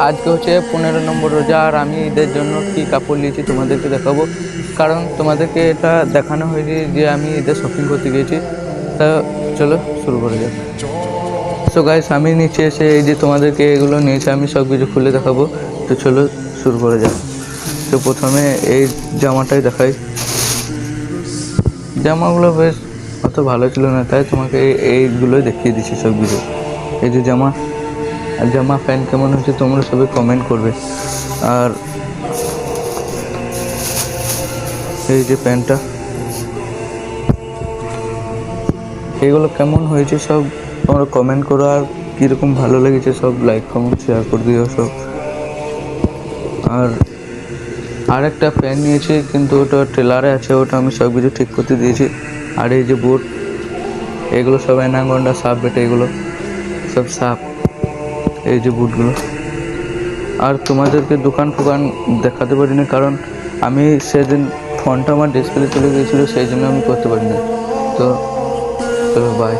আজকে হচ্ছে 15 নম্বর রোজা, আর আমি ঈদের জন্য কী কাপড় নিয়েছি তোমাদেরকে দেখাবো। কারণ তোমাদেরকে এটা দেখানো হয়নি যে আমি ঈদের শপিং করতে গিয়েছি। তা চলো শুরু করে যাক। সো গাইস, আমি নিচে এসে এই যে তোমাদেরকে এগুলো নিয়েছি, আমি সব কিছু খুলে দেখাবো। তো চলো শুরু করে যাক। তো প্রথমে এই জামাটাই দেখাই। জামাগুলো বেশ অত ভালো ছিল না, তাই তোমাকে এইগুলোই দেখিয়ে দিচ্ছি সব কিছু। এই যে জামা, আর জামা প্যান্ট কেমন হয়েছে তোমরা সবাই কমেন্ট করবে। আর এই যে প্যান্টটা, এগুলো কেমন হয়েছে সব তোমরা কমেন্ট করো, আর কীরকম ভালো লেগেছে সব লাইক কমেন্ট শেয়ার করে দিও সব। আর একটা প্যান্ট নিয়েছি, কিন্তু ওটা ট্রেলারে আছে, ওটা আমি সব কিছু ঠিক করতে দিয়েছি। আর এই যে বুট, এগুলো সব অ্যানাকোন্ডা সাপ বেটে, এগুলো সব সাপ, এই যে বুটগুলো। আর তোমাদেরকে দোকান ফোকান দেখাতে পারিনি, কারণ আমি সেদিন ফোনটা আমার ডিসপ্লে চলে গিয়েছিলো, সেই জন্য আমি করতে পারিনি। তো চলো বাই।